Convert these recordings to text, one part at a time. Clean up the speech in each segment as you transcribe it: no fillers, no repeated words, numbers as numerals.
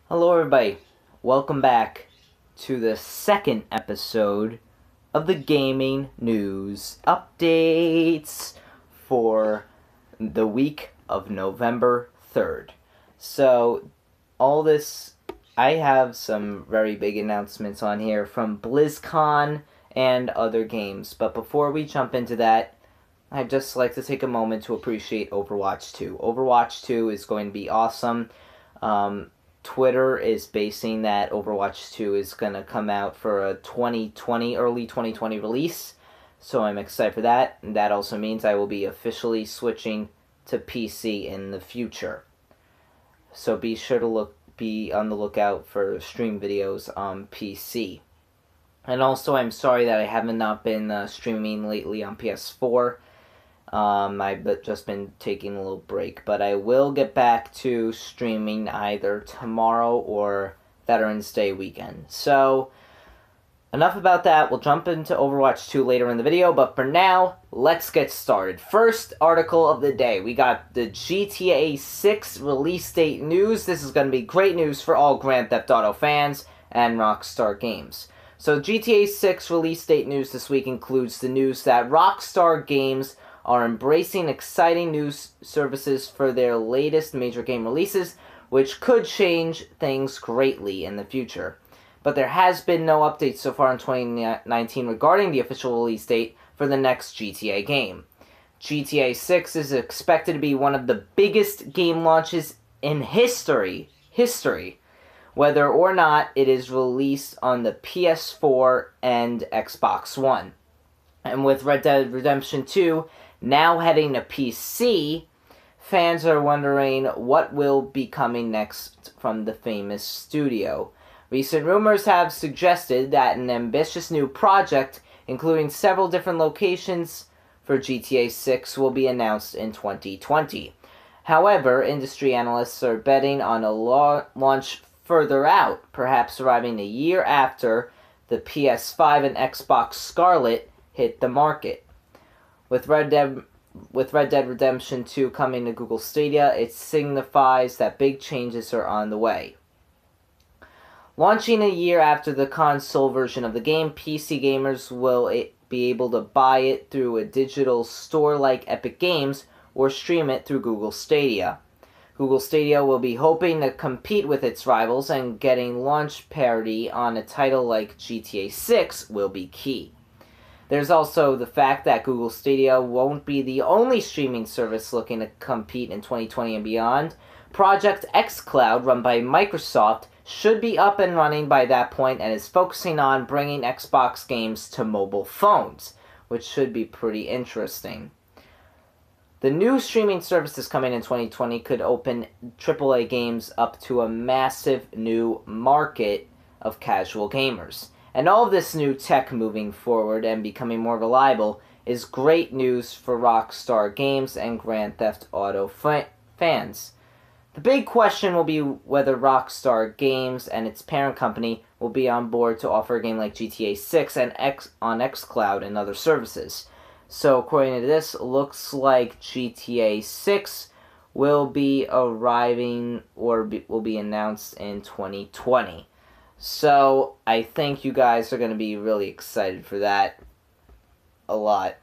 Hello everybody, welcome back to the second episode of the gaming news updates for the week of November 3rd. So, I have some very big announcements on here from BlizzCon and other games, but before we jump into that, I'd just like to take a moment to appreciate Overwatch 2. Overwatch 2 is going to be awesome. Twitter is basing that Overwatch 2 is going to come out for a early 2020 release. So I'm excited for that. And that also means I will be officially switching to PC in the future. So be sure to be on the lookout for stream videos on PC. And also, I'm sorry that I haven't not been streaming lately on PS4. I've just been taking a little break, but I will get back to streaming either tomorrow or Veterans Day weekend. So, enough about that. We'll jump into Overwatch 2 later in the video, but for now, let's get started. First article of the day. We got the GTA 6 release date news. This is going to be great news for all Grand Theft Auto fans and Rockstar Games. So, GTA 6 release date news this week includes the news that Rockstar Games are embracing exciting new services for their latest major game releases, which could change things greatly in the future. But there has been no updates so far in 2019 regarding the official release date for the next GTA game. GTA 6 is expected to be one of the biggest game launches in history, whether or not it is released on the PS4 and Xbox One. And with Red Dead Redemption 2 now heading to PC, fans are wondering what will be coming next from the famous studio. Recent rumors have suggested that an ambitious new project, including several different locations for GTA 6, will be announced in 2020. However, industry analysts are betting on a launch further out, perhaps arriving a year after the PS5 and Xbox Scarlet hit the market. With Red Dead Redemption 2 coming to Google Stadia, it signifies that big changes are on the way. Launching a year after the console version of the game, PC gamers will be able to buy it through a digital store like Epic Games or stream it through Google Stadia. Google Stadia will be hoping to compete with its rivals, and getting launch parity on a title like GTA 6 will be key. There's also the fact that Google Stadia won't be the only streaming service looking to compete in 2020 and beyond. Project xCloud, run by Microsoft, should be up and running by that point and is focusing on bringing Xbox games to mobile phones, which should be pretty interesting. The new streaming services coming in 2020 could open AAA games up to a massive new market of casual gamers. And all of this new tech moving forward and becoming more reliable is great news for Rockstar Games and Grand Theft Auto fans. The big question will be whether Rockstar Games and its parent company will be on board to offer a game like GTA 6 and on xCloud and other services. So according to this, looks like GTA 6 will be arriving or will be announced in 2020. So, I think you guys are going to be really excited for that a lot.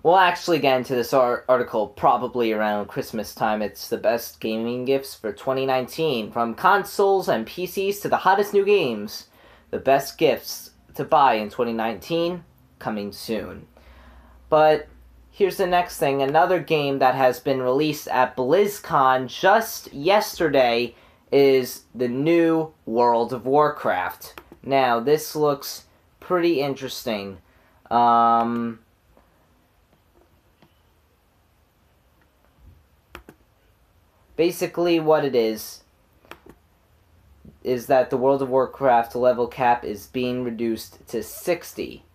We'll actually get into this article probably around Christmas time. It's the best gaming gifts for 2019. From consoles and PCs to the hottest new games. The best gifts to buy in 2019, coming soon. But here's the next thing. Another game that has been released at BlizzCon just yesterday is the new World of Warcraft. Now, this looks pretty interesting. Basically, what it is that the World of Warcraft level cap is being reduced to 60.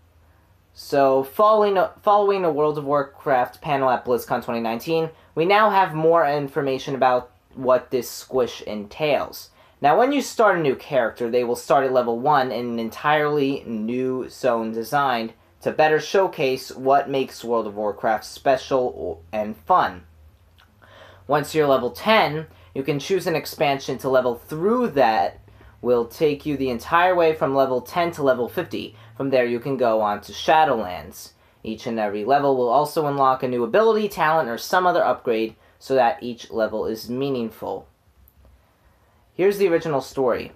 So, following a World of Warcraft panel at BlizzCon 2019, we now have more information about what this squish entails. Now, when you start a new character, they will start at level 1 in an entirely new zone designed to better showcase what makes World of Warcraft special and fun. Once you're level 10, You can choose an expansion to level through that will take you the entire way from level 10 to level 50. From there, you can go on to Shadowlands. Each and every level will also unlock a new ability, talent, or some other upgrade so that each level is meaningful. Here's the original story.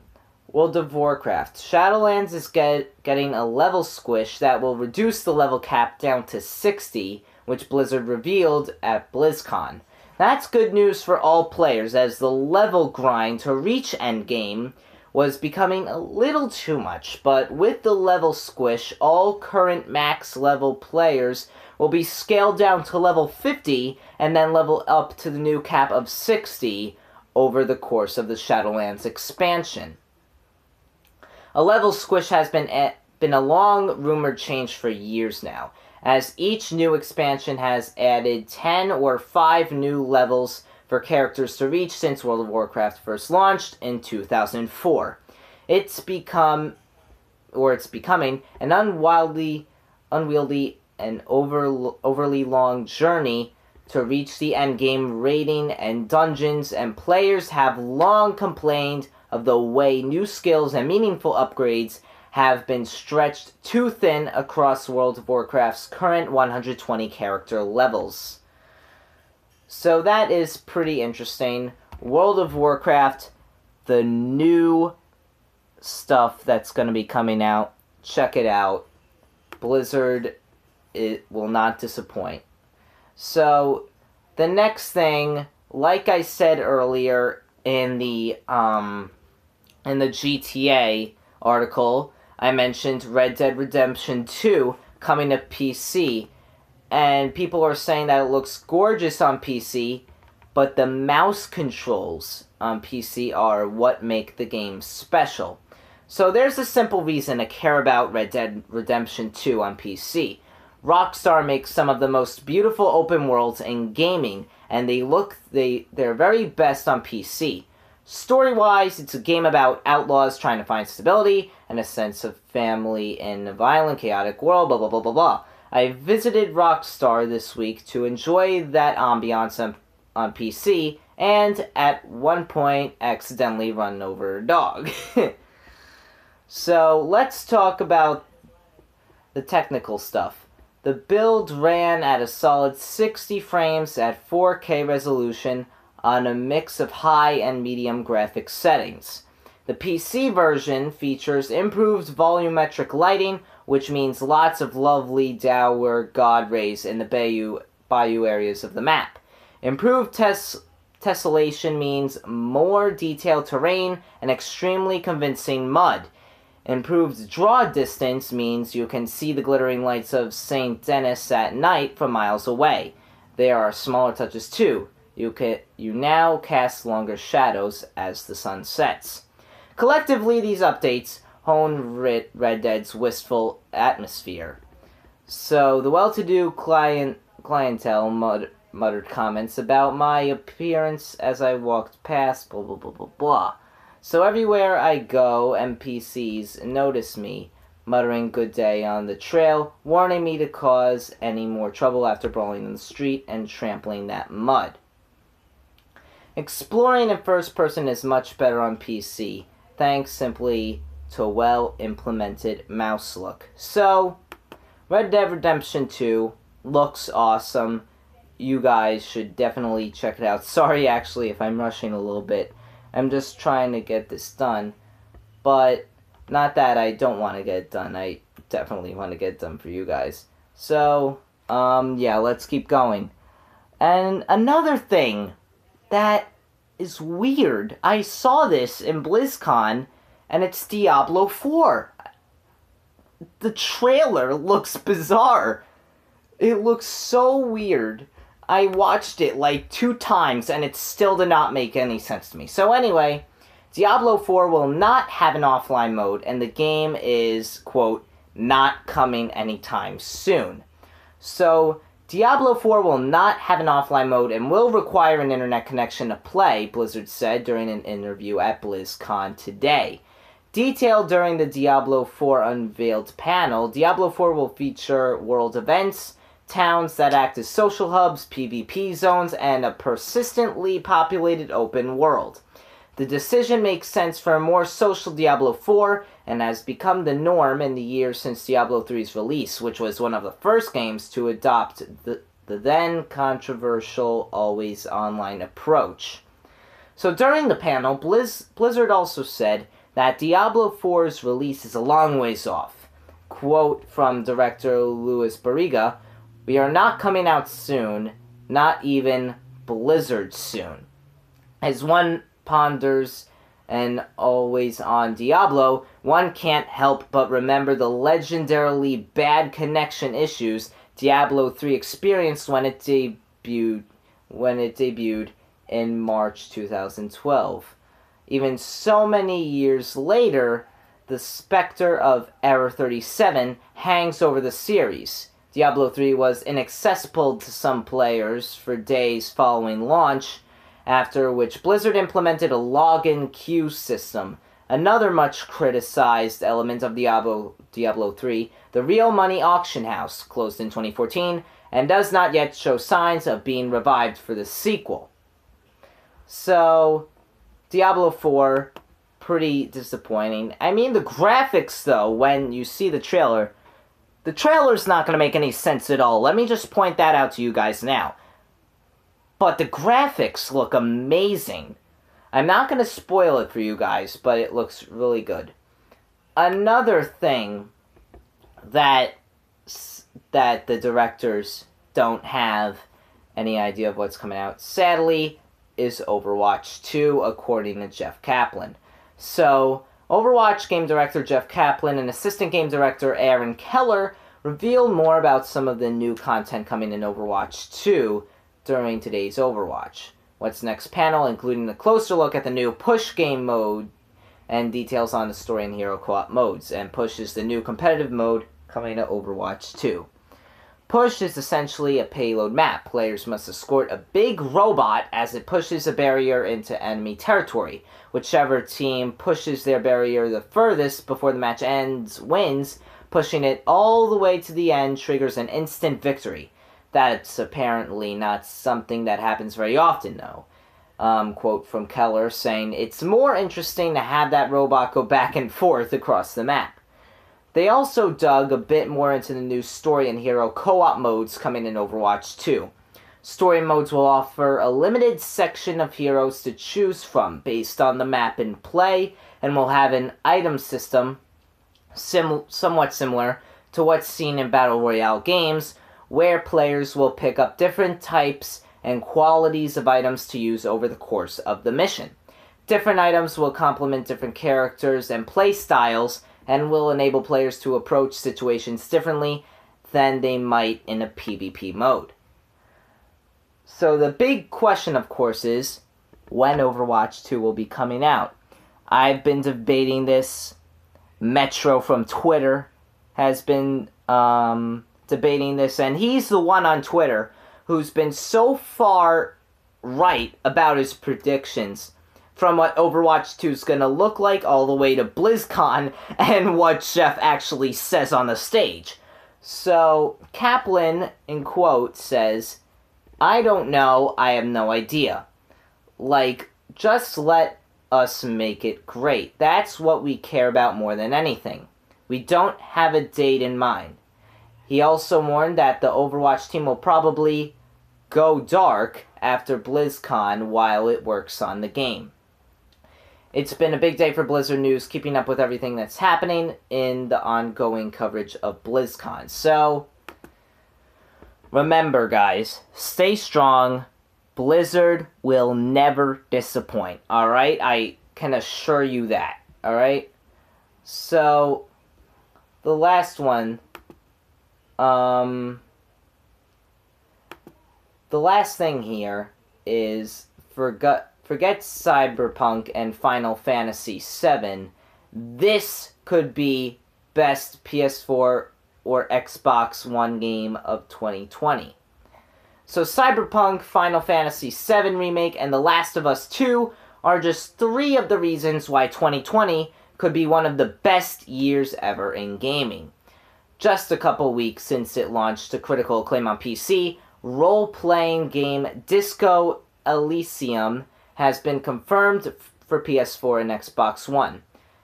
World of Warcraft. Shadowlands is getting a level squish that will reduce the level cap down to 60, which Blizzard revealed at BlizzCon. That's good news for all players, as the level grind to reach endgame was becoming a little too much, but with the level squish, all current max level players will be scaled down to level 50 and then level up to the new cap of 60 over the course of the Shadowlands expansion. A level squish has been a long-rumored change for years now, as each new expansion has added 10 or 5 new levels for characters to reach since World of Warcraft first launched in 2004. It's becoming an unwieldy and overly long journey to reach the endgame rating and dungeons, and players have long complained of the way new skills and meaningful upgrades have been stretched too thin across World of Warcraft's current 120 character levels. So that is pretty interesting. World of Warcraft, the new stuff that's going to be coming out, check it out. Blizzard, it will not disappoint. So the next thing, like I said earlier in the GTA article, I mentioned Red Dead Redemption 2 coming to PC, and people are saying that it looks gorgeous on PC, but the mouse controls on PC are what make the game special. So there's a simple reason to care about Red Dead Redemption 2 on PC. Rockstar makes some of the most beautiful open worlds in gaming, and they're very best on PC. Story-wise, it's a game about outlaws trying to find stability and a sense of family in a violent, chaotic world, blah, blah, blah, blah, blah. I visited Rockstar this week to enjoy that ambiance on PC, and at one point, accidentally run over a dog. So, let's talk about the technical stuff. The build ran at a solid 60 frames at 4K resolution on a mix of high and medium graphics settings. The PC version features improved volumetric lighting, which means lots of lovely dour god rays in the bayou areas of the map. Improved tessellation means more detailed terrain and extremely convincing mud. Improved draw distance means you can see the glittering lights of St. Denis at night from miles away. There are smaller touches too. You now cast longer shadows as the sun sets. Collectively, these updates hone Red Dead's wistful atmosphere. So, the well-to-do clientele muttered comments about my appearance as I walked past, blah blah blah blah blah. So everywhere I go, NPCs notice me, muttering good day on the trail, warning me to cause any more trouble after brawling in the street and trampling that mud. Exploring in first person is much better on PC, thanks simply to a well-implemented mouse look. So, Red Dead Redemption 2 looks awesome. You guys should definitely check it out. Sorry, actually, if I'm rushing a little bit. I'm just trying to get this done. But, not that I don't want to get it done. I definitely want to get it done for you guys. So, yeah, let's keep going. And another thing that is weird. I saw this in BlizzCon, and it's Diablo 4. The trailer looks bizarre. It looks so weird. I watched it like 2 times, and it still did not make any sense to me. So anyway, Diablo 4 will not have an offline mode, and the game is, quote, not coming anytime soon. So, Diablo 4 will not have an offline mode and will require an internet connection to play, Blizzard said during an interview at BlizzCon today. Detailed during the Diablo 4 unveiled panel, Diablo 4 will feature world events, towns that act as social hubs, PvP zones, and a persistently populated open world. The decision makes sense for a more social Diablo 4 and has become the norm in the years since Diablo 3's release, which was one of the first games to adopt the then controversial always online approach. So during the panel, Blizzard also said that Diablo 4's release is a long ways off. Quote from director Luis Barriga, "We are not coming out soon, not even Blizzard soon." As one ponders an always-on Diablo, one can't help but remember the legendarily bad connection issues Diablo 3 experienced when it debuted in March 2012. Even so many years later, the specter of Error 37 hangs over the series. Diablo 3 was inaccessible to some players for days following launch, after which Blizzard implemented a login queue system. Another much criticized element of Diablo 3, the Real Money Auction House, closed in 2014 and does not yet show signs of being revived for the sequel. So, Diablo 4, pretty disappointing. I mean, the graphics, though, when you see the trailer's not going to make any sense at all. Let me just point that out to you guys now. But the graphics look amazing. I'm not going to spoil it for you guys, but it looks really good. Another thing that the directors don't have any idea of what's coming out, sadly, is Overwatch 2, according to Jeff Kaplan. So, Overwatch game director Jeff Kaplan and assistant game director Aaron Keller revealed more about some of the new content coming in Overwatch 2 during today's Overwatch What's Next panel, including a closer look at the new Push game mode and details on the story and hero co-op modes. And Push is the new competitive mode coming to Overwatch 2. Push is essentially a payload map. Players must escort a big robot as it pushes a barrier into enemy territory. Whichever team pushes their barrier the furthest before the match ends wins. Pushing it all the way to the end triggers an instant victory. That's apparently not something that happens very often, though. Quote from Keller saying, "It's more interesting to have that robot go back and forth across the map." They also dug a bit more into the new story and hero co-op modes coming in Overwatch 2. Story modes will offer a limited section of heroes to choose from based on the map in play, and will have an item system somewhat similar to what's seen in Battle Royale games, where players will pick up different types and qualities of items to use over the course of the mission. Different items will complement different characters and play styles, and will enable players to approach situations differently than they might in a PvP mode. So the big question, of course, is when Overwatch 2 will be coming out. I've been debating this. Metro from Twitter has been debating this, and he's the one on Twitter who's been so far right about his predictions, from what Overwatch 2 is going to look like all the way to BlizzCon and what Jeff actually says on the stage. So, Kaplan, in quote, says, "I don't know, I have no idea. Like, just let us make it great. That's what we care about more than anything. We don't have a date in mind." He also warned that the Overwatch team will probably go dark after BlizzCon while it works on the game. It's been a big day for Blizzard News, keeping up with everything that's happening in the ongoing coverage of BlizzCon. So, remember guys, stay strong. Blizzard will never disappoint, alright? I can assure you that, alright? So, the last one, the last thing here is forget Cyberpunk and Final Fantasy VII. This could be best PS4 or Xbox One game of 2020. So Cyberpunk, Final Fantasy VII Remake, and The Last of Us 2 are just 3 of the reasons why 2020 could be one of the best years ever in gaming. just a couple weeks since it launched to critical acclaim on PC, role-playing game Disco Elysium has been confirmed for PS4 and Xbox One.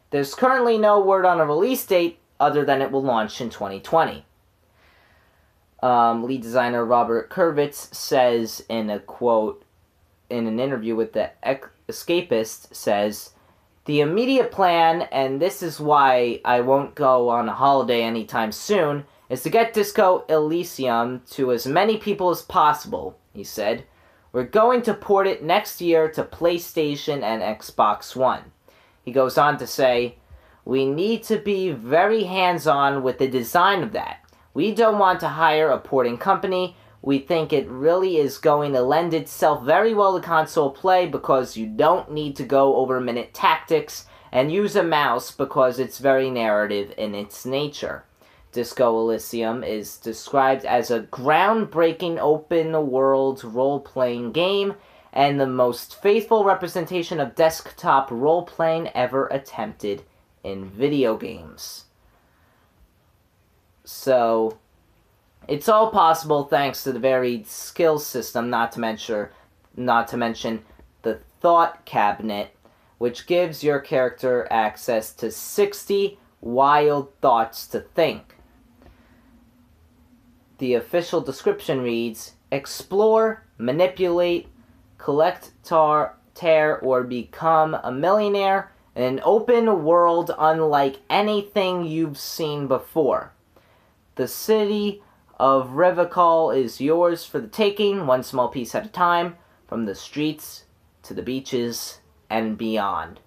There's currently no word on a release date other than it will launch in 2020. Lead designer Robert Kurvitz says in a quote in an interview with the Escapist, says, "The immediate plan, and this is why I won't go on a holiday anytime soon, is to get Disco Elysium to as many people as possible," he said. "We're going to port it next year to PlayStation and Xbox One." He goes on to say, "We need to be very hands-on with the design of that. We don't want to hire a porting company. We think it really is going to lend itself very well to console play because you don't need to go over minute tactics and use a mouse because it's very narrative in its nature." Disco Elysium is described as a groundbreaking open-world role-playing game and the most faithful representation of desktop role-playing ever attempted in video games. So, it's all possible thanks to the varied skill system, not to mention the thought cabinet, which gives your character access to 60 wild thoughts to think. The official description reads, "Explore, manipulate, collect, tear, or become a millionaire in an open world unlike anything you've seen before. The city of Revachol is yours for the taking, one small piece at a time, from the streets to the beaches and beyond."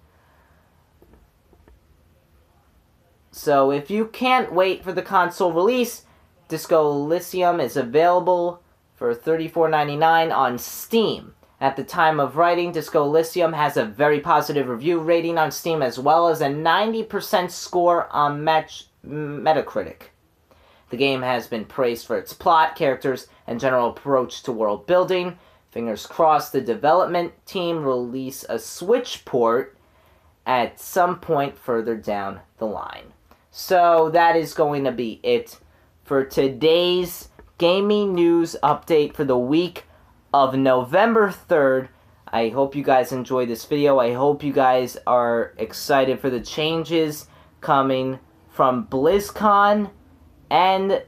So if you can't wait for the console release, Disco Elysium is available for $34.99 on Steam. At the time of writing, Disco Elysium has a very positive review rating on Steam as well as a 90% score on Metacritic. The game has been praised for its plot, characters, and general approach to world building. Fingers crossed the development team release a Switch port at some point further down the line. So that is going to be it for today's gaming news update for the week of November 3rd. I hope you guys enjoyed this video. I hope you guys are excited for the changes coming from BlizzCon and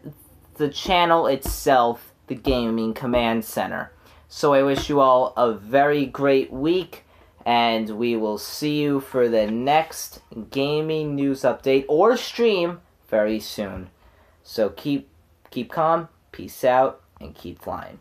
the channel itself, the Gaming Command Center. So I wish you all a very great week, and we will see you for the next gaming news update or stream very soon. So keep calm, peace out, and keep flying.